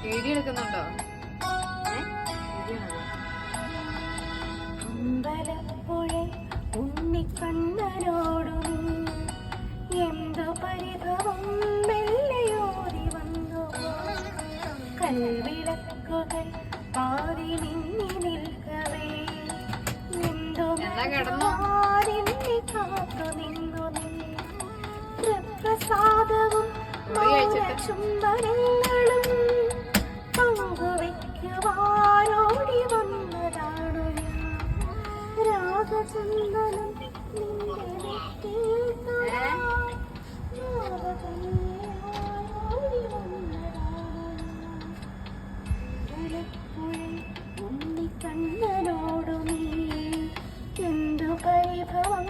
Video എടുക്കുന്നുണ്ടോ? അമ്പലപ്പുഴ ഉണ്ണിക്കണ്ണനോടു എന്തു പരിഭവം വെള്ളയോടി വന്നു. കൽവിളക്കുകൾ പാതി നിന്നി നിൽക്കവേ എന്തു മാറിന്നി കാത്തു നിന്നു. പ്രസാദവും ചുംബനങ്ങളും പങ്കുവയ്ക്കുവാനോടി വന്നതാണു ഞാൻ. രാഗചന്ദനം നിന്റെ ഉണ്ണിക്കണ്ണനോടു നീ എന്തു പരിഭവം